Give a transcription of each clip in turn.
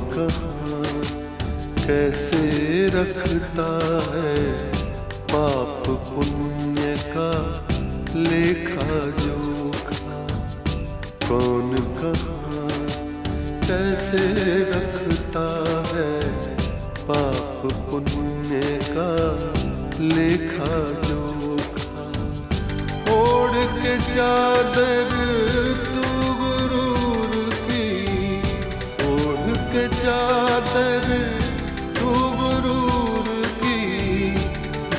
कहाँ कैसे रखता है पाप पुण्य का लेखा जोखा। कौन कहाँ कैसे रखता है पाप पुण्य का लेखा जोखा। ओढ़ के चादर तू गुरूर की, ओढ़ के चादर तू गुरूर की,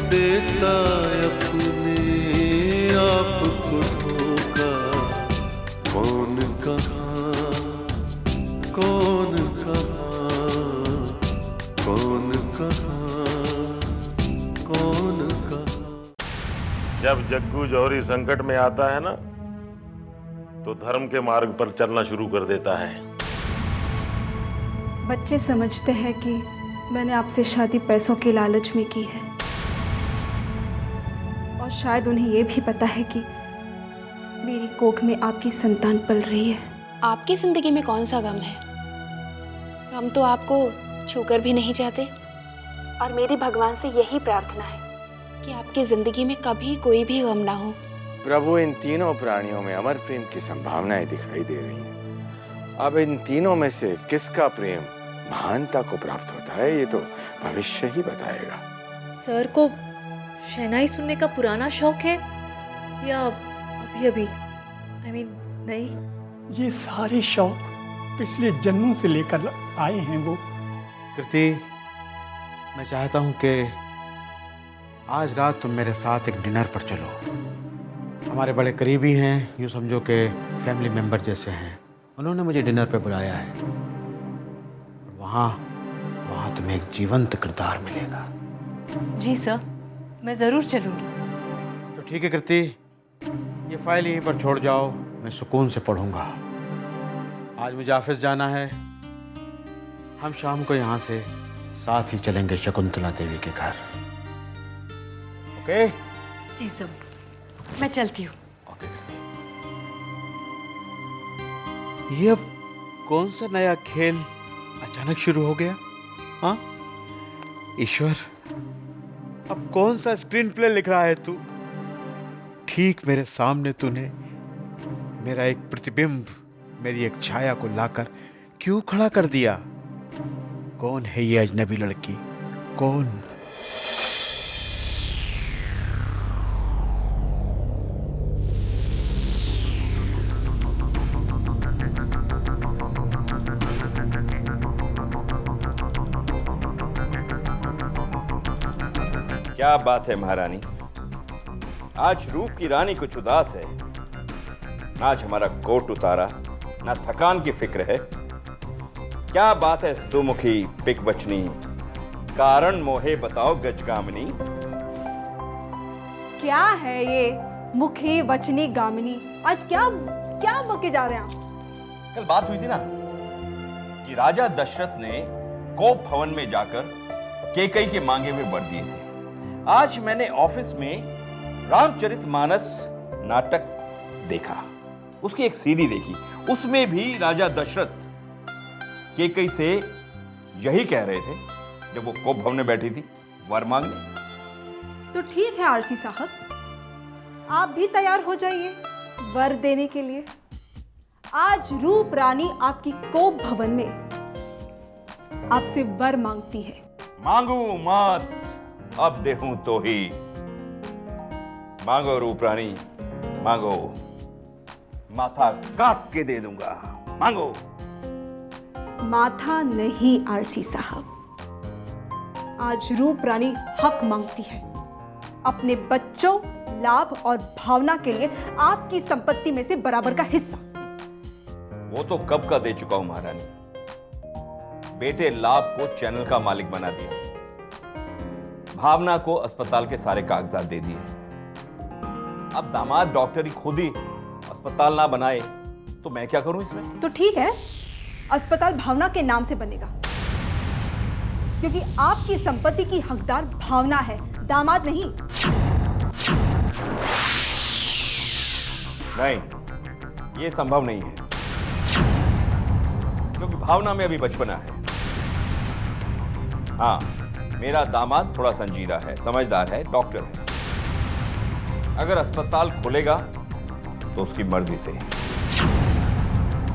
देता अपने आप को धोखा। कौन कहाँ कौन कहाँ कौन कहाँ कौन कहाँ। जब जग्गू जौहरी संकट में आता है ना, तो धर्म के मार्ग पर चलना शुरू कर देता है। बच्चे समझते हैं कि मैंने आपसे शादी पैसों के लालच में की है, और शायद उन्हें यह भी पता है कि मेरी कोख में आपकी संतान पल रही है। आपकी जिंदगी में कौन सा गम है? गम तो आपको छूकर भी नहीं चाहते, और मेरी भगवान से यही प्रार्थना है कि आपकी जिंदगी में कभी कोई भी गम ना हो। प्रभु, इन तीनों प्राणियों में अमर प्रेम की संभावनाएं दिखाई दे रही हैं। अब इन तीनों में से किसका प्रेम महानता को प्राप्त होता है, ये तो भविष्य ही बताएगा। सर को शहनाई सुनने का पुराना शौक है या अभी अभी? नहीं, ये सारे शौक पिछले जन्मों से लेकर आए हैं वो। कृति, मैं चाहता हूँ कि आज रात तुम मेरे साथ एक डिनर पर चलो। हमारे बड़े करीबी हैं, यूँ समझो कि फैमिली मेंबर जैसे हैं। उन्होंने मुझे डिनर पर बुलाया है, और वहाँ तुम्हें एक जीवंत किरदार मिलेगा। जी सर, मैं ज़रूर चलूँगी। तो ठीक है कृति, ये फाइल यहीं पर छोड़ जाओ, मैं सुकून से पढ़ूंगा। आज मुझे ऑफिस जाना है। हम शाम को यहाँ से साथ ही चलेंगे शकुंतला देवी के घर। ओके? जी सर, मैं चलती हूँ। ओके। ये अब कौन सा नया खेल अचानक शुरू हो गया? हाँ ईश्वर, अब कौन सा स्क्रीन प्ले लिख रहा है तू? ठीक मेरे सामने तूने मेरा एक प्रतिबिंब, मेरी एक छाया को लाकर क्यों खड़ा कर दिया? कौन है ये अजनबी लड़की? कौन? क्या बात है महारानी, आज रूप की रानी कुछ उदास है। आज हमारा कोट उतारा, ना थकान की फिक्र है। क्या बात है सुमुखी पिकवचनी, कारण मोहे बताओ गजगामिनी। क्या है ये मुखी वचनी गामिनी? आज क्या क्या बके जा रहे हैं आप? कल बात हुई थी ना कि राजा दशरथ ने कोप भवन में जाकर कैकेयी के मांगे हुए वर दिए थे। आज मैंने ऑफिस में रामचरितमानस नाटक देखा, उसकी एक सीडी देखी, उसमें भी राजा दशरथ कैकेयी से यही कह रहे थे जब वो कोप भवन में बैठी थी वर मांगने। तो ठीक है आरसी साहब, आप भी तैयार हो जाइए वर देने के लिए। आज रूप रानी आपकी कोप भवन में आपसे वर मांगती है। मांगू मत, अब देहूं तो ही। मांगो रूप रानी, मांगो, माथा काट के दे दूंगा। मांगो। माथा नहीं आरसी साहब, आज रूप रानी हक मांगती है। अपने बच्चों, लाभ और भावना के लिए आपकी संपत्ति में से बराबर का हिस्सा। वो तो कब का दे चुका हूं महारानी। बेटे लाभ को चैनल का मालिक बना दिया, भावना को अस्पताल के सारे कागजात दे दिए। अब दामाद डॉक्टर ही खुद ही अस्पताल ना बनाए तो मैं क्या करूं इसमें? तो ठीक है, अस्पताल भावना के नाम से बनेगा, क्योंकि आपकी संपत्ति की हकदार भावना है, दामाद नहीं। नहीं, यह संभव नहीं है, क्योंकि भावना में अभी बचपना है। हाँ, मेरा दामाद थोड़ा संजीदा है, समझदार है, डॉक्टर है। अगर अस्पताल खुलेगा तो उसकी मर्जी से,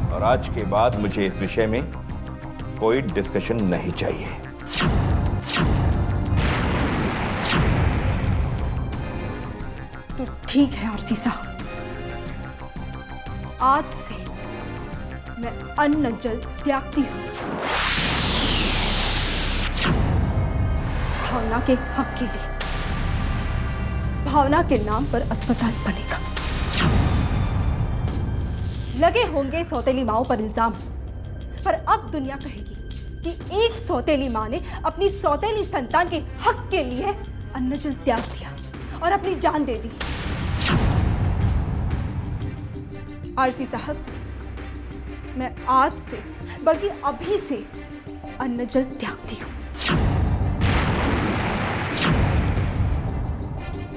और आज के बाद मुझे इस विषय में कोई डिस्कशन नहीं चाहिए। तो ठीक है आरसी साहब, आज से मैं अन्न जल त्यागती हूं। भावना के हक के लिए, भावना के नाम पर अस्पताल बनेगा। लगे होंगे सौतेली माओं पर इल्जाम, पर अब दुनिया कहेगी कि एक सौतेली मां ने अपनी सौतेली संतान के हक के लिए अन्न जल त्याग दिया और अपनी जान दे दी। आरसी साहब, मैं आज से, बल्कि अभी से अन्न जल त्यागती हूं।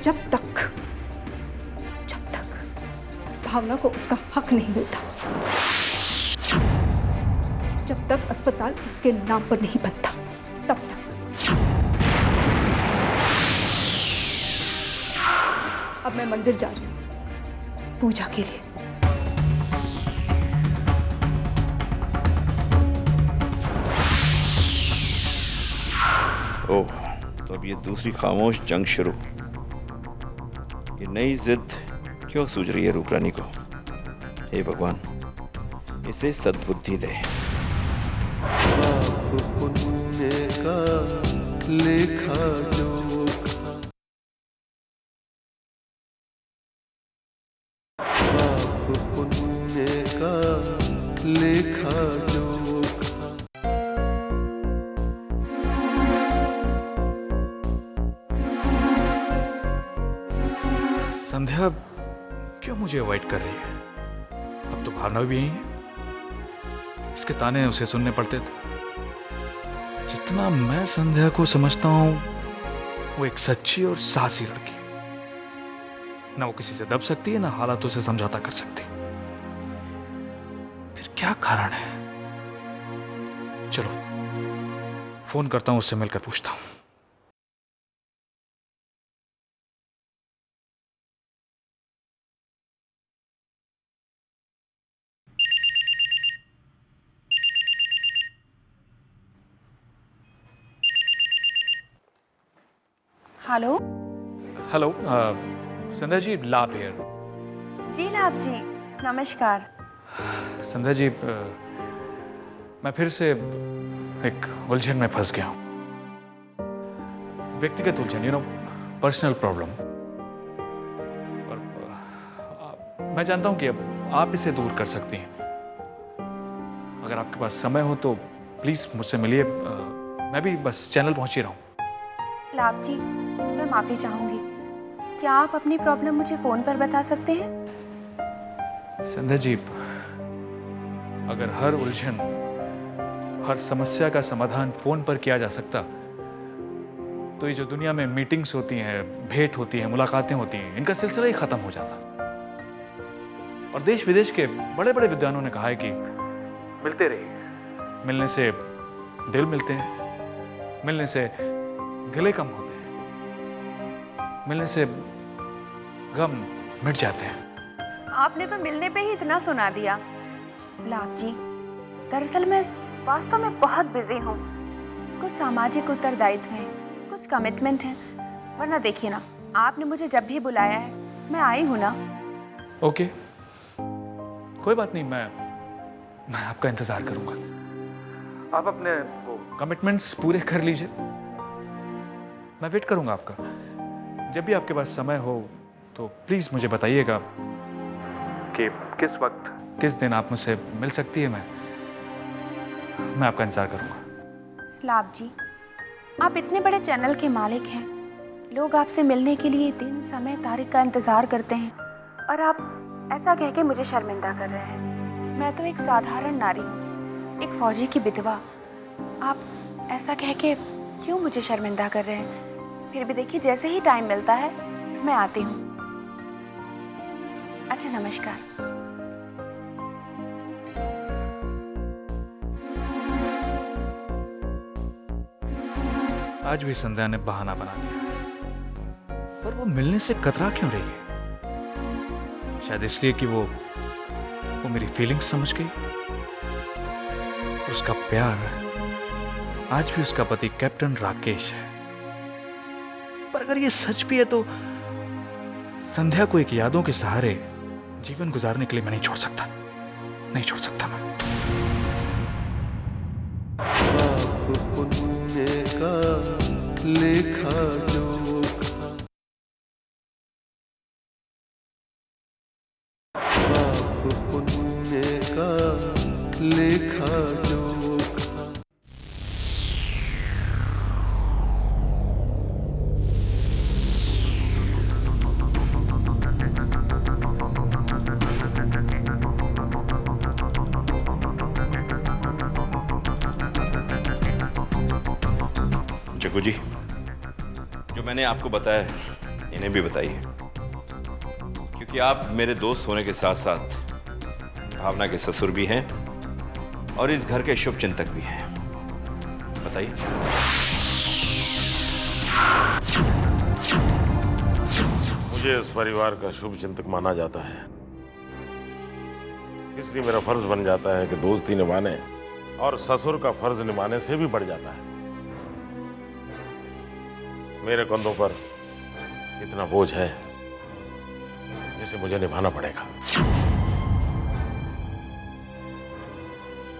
जब तक भावना को उसका हक नहीं मिलता, जब तक अस्पताल उसके नाम पर नहीं बनता, तब तक। अब मैं मंदिर जा रही हूं पूजा के लिए। ओह, तो अब ये दूसरी खामोश जंग शुरू। ये नई जिद क्यों सूझ रही है रूप रानी को? हे भगवान, इसे सद्बुद्धि दे। पाप पुण्य का लेखा जोखा, पाप पुण्य का लेखा जोखा। संध्या क्यों मुझे अवॉइड कर रही है? अब तो भावना भी यही है। इसके ताने उसे सुनने पड़ते थे। जितना मैं संध्या को समझता हूं, वो एक सच्ची और साहसी लड़की है। ना वो किसी से दब सकती है, ना हालातों से समझौता कर सकती। फिर क्या कारण है? चलो फोन करता हूं, उससे मिलकर पूछता हूं। हेलो। हेलो, संध्या जी, लाभ हियर। जी लाभ जी, नमस्कार। संध्या जी, मैं फिर से एक उलझन में फंस गया हूँ। व्यक्तिगत उलझन, पर्सनल प्रॉब्लम। और मैं जानता हूँ कि अब आप इसे दूर कर सकती हैं। अगर आपके पास समय हो तो प्लीज मुझसे मिलिए। मैं भी बस चैनल पहुंच ही रहा हूँ। लाभ जी, मैं माफी चाहूंगी। क्या आप अपनी प्रॉब्लम मुझे फोन पर बता सकते हैं? संध्या जी, अगर हर उलझन, हर समस्या का समाधान फोन पर किया जा सकता, तो ये जो दुनिया में मीटिंग्स होती हैं, भेंट होती है, मुलाकातें होती हैं, इनका सिलसिला ही खत्म हो जाता। और देश विदेश के बड़े बड़े विद्वानों ने कहा है कि मिलते रहिए। मिलने से दिल मिलते हैं, मिलने से गिले कम होते हैं, मिलने से गम मिट जाते हैं। आपने तो मिलने पे ही इतना सुना दिया। लाभ जी, दरअसल मैं वास्तव में बहुत बिजी हूँ। कुछ सामाजिक उत्तरदायित्व हैं, कुछ कमिटमेंट हैं। वरना देखिए ना, आपने मुझे जब भी बुलाया है मैं आई हूँ ना। ओके, कोई बात नहीं, मैं आपका इंतजार करूंगा। आप अपने वो कमिटमेंट्स पूरे कर लीजिए। मैं वेट करूंगा आपका। जब भी आपके पास समय हो तो प्लीज मुझे बताइएगा कि किस वक्त, किस दिन आप मुझसे मिल सकती है। मैं आपका इंतजार करूंगा। लाभ जी, आप इतने बड़े चैनल के मालिक हैं। लोग आपसे मिलने के लिए दिन, समय, तारीख का इंतजार करते हैं, और आप ऐसा कह के मुझे शर्मिंदा कर रहे हैं। मैं तो एक साधारण नारी हूँ, एक फौजी की विधवा। आप ऐसा कह के क्यों मुझे शर्मिंदा कर रहे हैं? फिर भी देखिए, जैसे ही टाइम मिलता है मैं आती हूँ। अच्छा, नमस्कार। आज भी संध्या ने बहाना बना दिया, पर वो मिलने से कतरा क्यों रही है? शायद इसलिए कि वो मेरी फीलिंग्स समझ गई। उसका प्यार, आज भी उसका पति कैप्टन राकेश है। पर अगर ये सच भी है तो संध्या को एक यादों के सहारे जीवन गुजारने के लिए मैं नहीं छोड़ सकता, नहीं छोड़ सकता मैं। पाप पुण्य का लेखा जोखा, पाप पुण्य का लेखा जोखा। जग्गू जी, जो मैंने आपको बताया इन्हें भी बताइए, क्योंकि आप मेरे दोस्त होने के साथ साथ भावना के ससुर भी हैं और इस घर के शुभ चिंतक भी हैं। बताइए। मुझे इस परिवार का शुभ चिंतक माना जाता है, इसलिए मेरा फर्ज बन जाता है कि दोस्ती निभाने और ससुर का फर्ज निभाने से भी बढ़ जाता है। मेरे कंधों पर इतना बोझ है जिसे मुझे निभाना पड़ेगा।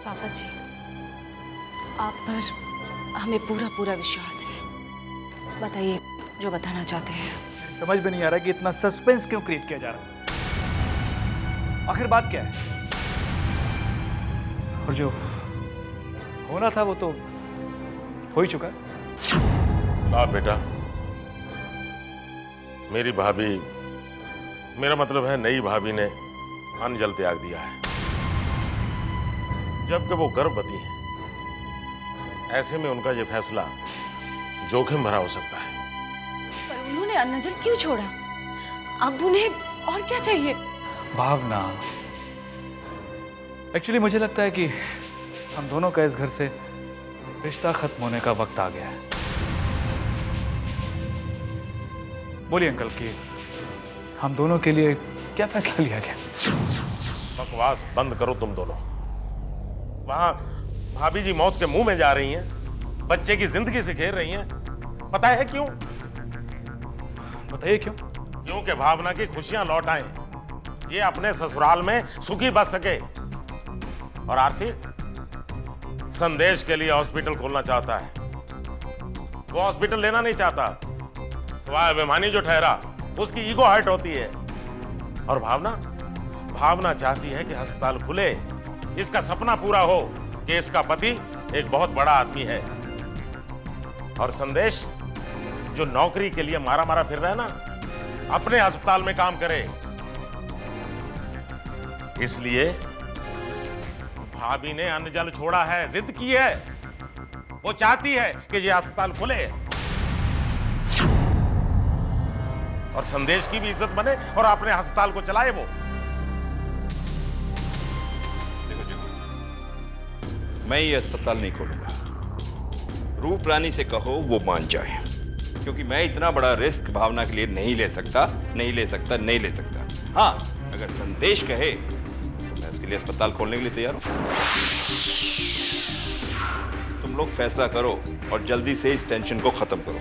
पापा जी, आप पर हमें पूरा पूरा विश्वास है। बताइए जो बताना चाहते हैं। समझ में नहीं आ रहा कि इतना सस्पेंस क्यों क्रिएट किया जा रहा है। आखिर बात क्या है? और जो होना था वो तो हो ही चुका है। ला बेटा, मेरी भाभी, मेरा मतलब है नई भाभी ने अन्न जल त्याग दिया है, जबकि वो गर्भवती हैं। ऐसे में उनका ये फैसला जोखिम भरा हो सकता है। पर उन्होंने अन्न जल क्यों छोड़ा? अब उन्हें और क्या चाहिए? भावना, एक्चुअली मुझे लगता है कि हम दोनों का इस घर से रिश्ता खत्म होने का वक्त आ गया है। बोलिए अंकल कि हम दोनों के लिए क्या फैसला लिया गया? बकवास बंद करो तुम दोनों। वहां भाभी जी मौत के मुंह में जा रही हैं, बच्चे की जिंदगी से खेल रही हैं। पता है क्यों? बताइए क्यों? क्योंकि भावना की खुशियां लौट आए, ये अपने ससुराल में सुखी बच सके। और आरसी संदेश के लिए हॉस्पिटल खोलना चाहता है। वो हॉस्पिटल लेना नहीं चाहता, स्वाभिमानी जो ठहरा उसकी ईगो हर्ट होती है। और भावना चाहती है कि अस्पताल खुले, इसका सपना पूरा हो कि इसका पति एक बहुत बड़ा आदमी है। और संदेश जो नौकरी के लिए मारा मारा फिर रहा है ना, अपने अस्पताल में काम करे। इसलिए भाभी ने अन्न जल छोड़ा है, जिद की है। वो चाहती है कि ये अस्पताल खुले और संदेश की भी इज्जत बने और अपने अस्पताल को चलाए। वो देखो जग्गू, मैं ये अस्पताल नहीं खोलूंगा। रूप रानी से कहो वो मान जाए, क्योंकि मैं इतना बड़ा रिस्क भावना के लिए नहीं ले सकता। हाँ, अगर संदेश कहे तो मैं उसके लिए अस्पताल खोलने के लिए तैयार हूं। तुम लोग फैसला करो और जल्दी से इस टेंशन को खत्म करो।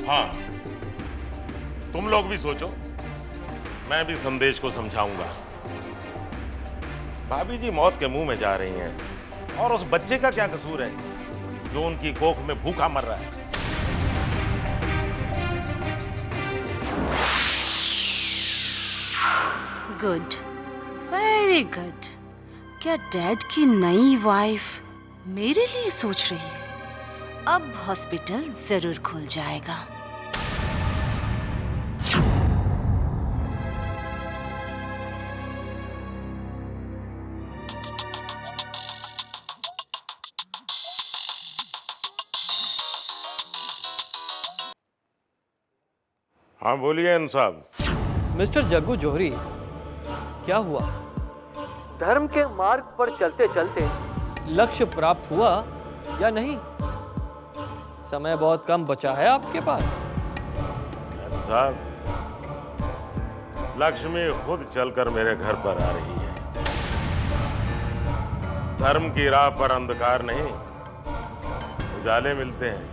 हाँ, तुम लोग भी सोचो, मैं भी संदेश को समझाऊंगा। भाभी जी मौत के मुंह में जा रही हैं, और उस बच्चे का क्या कसूर है जो उनकी कोख में भूखा मर रहा है। Good, very good. क्या डैड की नई वाइफ मेरे लिए सोच रही है? अब हॉस्पिटल जरूर खुल जाएगा। हाँ बोलिए साहब। मिस्टर जग्गू जौहरी, क्या हुआ? धर्म के मार्ग पर चलते चलते लक्ष्य प्राप्त हुआ या नहीं? समय बहुत कम बचा है आपके पास। साहब, लक्ष्मी खुद चलकर मेरे घर पर आ रही है। धर्म की राह पर अंधकार नहीं, उजाले मिलते हैं।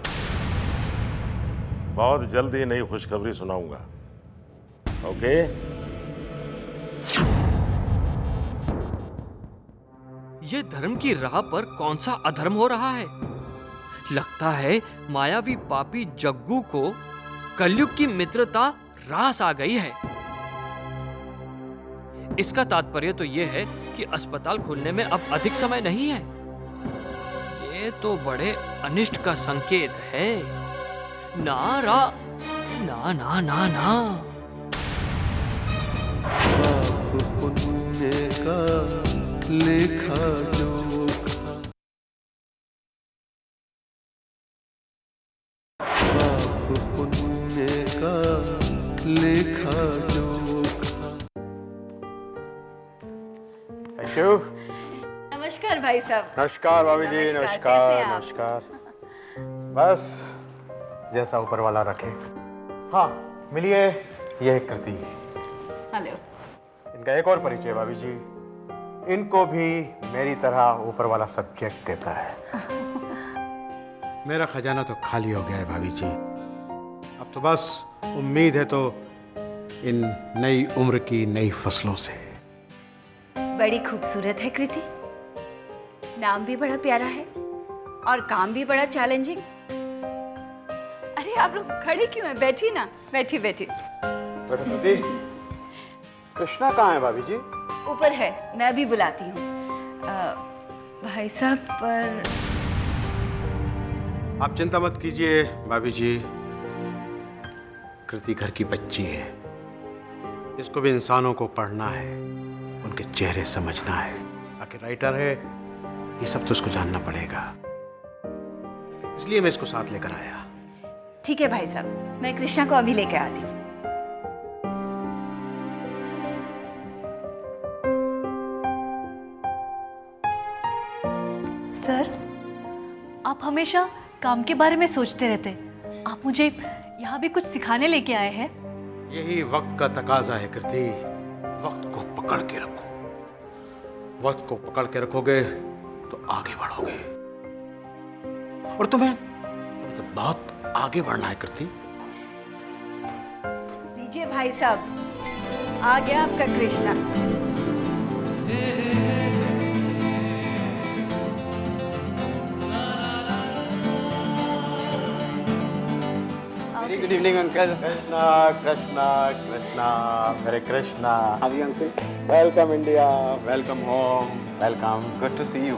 बहुत जल्द ही नई खुशखबरी सुनाऊंगा। ओके? ये धर्म की राह पर कौन सा अधर्म हो रहा है? लगता है मायावी पापी जग्गू को कलयुग की मित्रता रास आ गई है। इसका तात्पर्य तो यह है कि अस्पताल खुलने में अब अधिक समय नहीं है। ये तो बड़े अनिष्ट का संकेत है। ना ना ना ना। पाप पुण्य का लेखा जोखा, पाप पुण्य का लेखा जोखा। Thank you. नमस्कार भाई साहब। नमस्कार भाभी जी। कैसे नमस्कार हैं आप? नमस्कार। बस जैसा ऊपर वाला रखे। हाँ, मिलिए, यह है कृति। हेलो। इनका एक और परिचय भाभी जी। इनको भी मेरी तरह ऊपर वाला सब्जेक्ट देता है। मेरा खजाना तो खाली हो गया है भाभी जी। अब तो बस उम्मीद है तो इन नई उम्र की नई फसलों से। बड़ी खूबसूरत है कृति। नाम भी बड़ा प्यारा है और काम भी बड़ा चैलेंजिंग। अरे आप लोग खड़े क्यों हैं? बैठी ना, बैठी बैठी। कृति, कृष्णा कहाँ है भाभी जी? ऊपर है, मैं भी बुलाती हूँ। भाई साहब, पर आप चिंता मत कीजिए भाभी जी। कृति घर की बच्ची है। इसको भी इंसानों को पढ़ना है, उनके चेहरे समझना है। आखिर राइटर है, ये सब तो उसको जानना पड़ेगा। इसलिए मैं इसको साथ लेकर आया। ठीक है भाई साहब, मैं कृष्णा को अभी लेकर आती हूँ। सर, आप हमेशा काम के बारे में सोचते रहते। आप मुझे यहाँ भी कुछ सिखाने लेके आए हैं? यही वक्त का तकाजा है कृति। वक्त को पकड़ के रखो। वक्त को पकड़ के रखोगे तो आगे बढ़ोगे। और तुम्हें तो बहुत आगे बढ़ना है कृति। लीजिए भाई साहब, आ गया आपका Krishna. Good evening uncle. Krishna Krishna Krishna, Hare Krishna. अभी uncle, welcome India, welcome home, welcome, good to see you.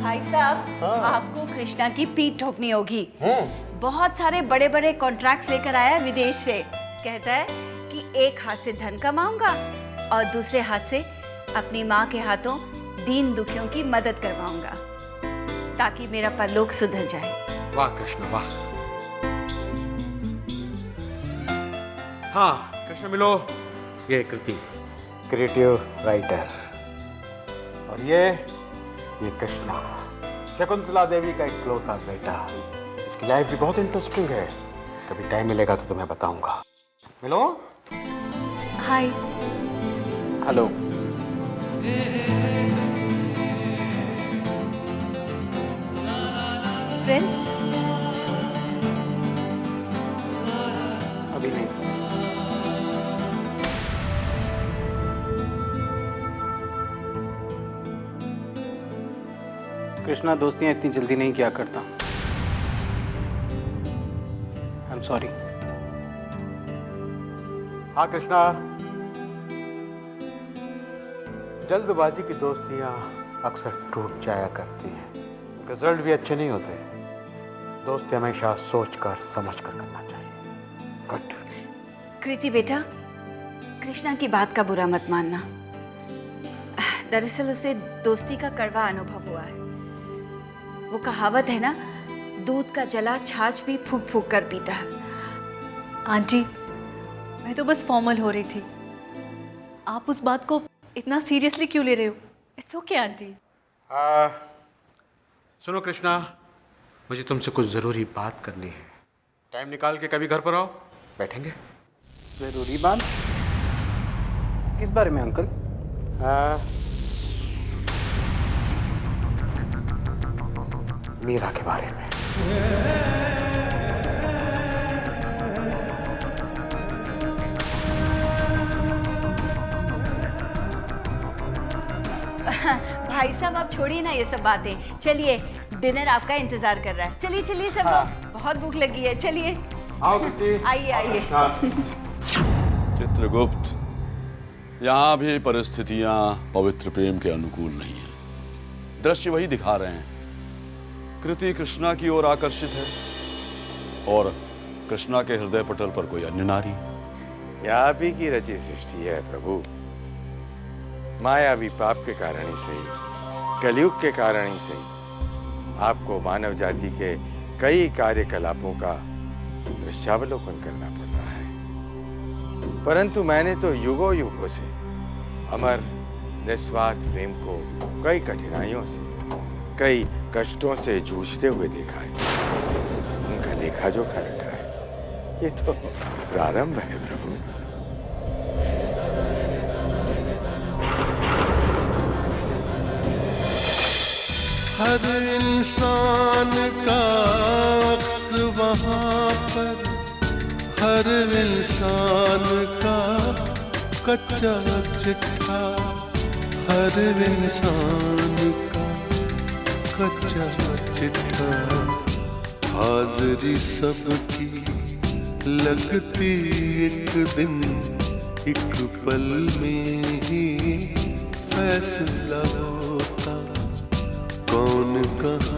भाई साहब, आपको कृष्णा की पीठ ठोकनी होगी। बहुत सारे बड़े बड़े कॉन्ट्रैक्ट्स लेकर आया है विदेश से। कहता है कि एक हाथ से धन कमाऊंगा और दूसरे हाथ से अपनी माँ के हाथों दीन दुखियों की मदद करवाऊंगा, ताकि मेरा परलोक सुधर जाए। वाह कृष्णा वाह। हाँ कृष्ण मिलो, ये कृति, क्रिएटिव राइटर। और ये कृष्णा, शकुंतला देवी का इकलौता बेटा। इसकी लाइफ भी बहुत इंटरेस्टिंग है। कभी टाइम मिलेगा तो तुम्हें बताऊंगा। मिलो। हाय। हेलो। फ्रेंड्स? अभी नहीं। कृष्णा दोस्तियां इतनी जल्दी नहीं किया करता। I am sorry. हाँ कृष्णा, जल्दबाजी की दोस्तियां अक्सर टूट जाया करती हैं। रिजल्ट भी अच्छे नहीं होते। दोस्ती हमेशा सोचकर समझकर करना चाहिए। गुड। कृति बेटा, कृष्णा की बात का बुरा मत मानना। दरअसल उसे दोस्ती का कड़वा अनुभव हुआ है। वो कहावत है ना, दूध का जला छाछ भी फूंक फूंक कर पीता है। आंटी, मैं तो बस फॉर्मल हो रही थी। आप उस बात को इतना सीरियसली क्यों ले रहे हो? It's okay aunty. सुनो कृष्णा, मुझे तुमसे कुछ ज़रूरी बात करनी है। टाइम निकाल के कभी घर पर आओ, बैठेंगे। ज़रूरी बात? किस बारे में अंकल? मीरा के बारे में। भाई साहब आप छोड़िए ना ये सब बातें, चलिए डिनर आपका इंतजार कर रहा है। चलिए चलिए सब लोग, बहुत भूख लगी है, चलिए आओ। आइए आइए। चित्रगुप्त, यहाँ भी परिस्थितियां पवित्र प्रेम के अनुकूल नहीं है। दृश्य वही दिखा रहे हैं। कृति कृष्णा की ओर आकर्षित है और कृष्णा के हृदय पटल पर कोई अन्य नारी। यह आप ही की रची सृष्टि है प्रभु। मायावी पाप के कारण ही सही, कलयुग के कारण ही सही, आपको मानव जाति के कई कार्यकलापों का दृश्यावलोकन करना पड़ रहा है। परंतु मैंने तो युगों युगों से अमर निस्वार्थ प्रेम को कई कठिनाइयों से, कई कष्टों से जूझते हुए देखा है। उनका लेखा जोखा रखा है। ये तो प्रारंभ है प्रभु। हर इंसान का अक्स वहाँ पर, हर इंसान का कच्चा चिट्ठा, हर इंसान का कच्चा चिट्ठा। हाजिरी सबकी लगती एक दिन, एक पल में ही फैसला होता। कौन कहाँ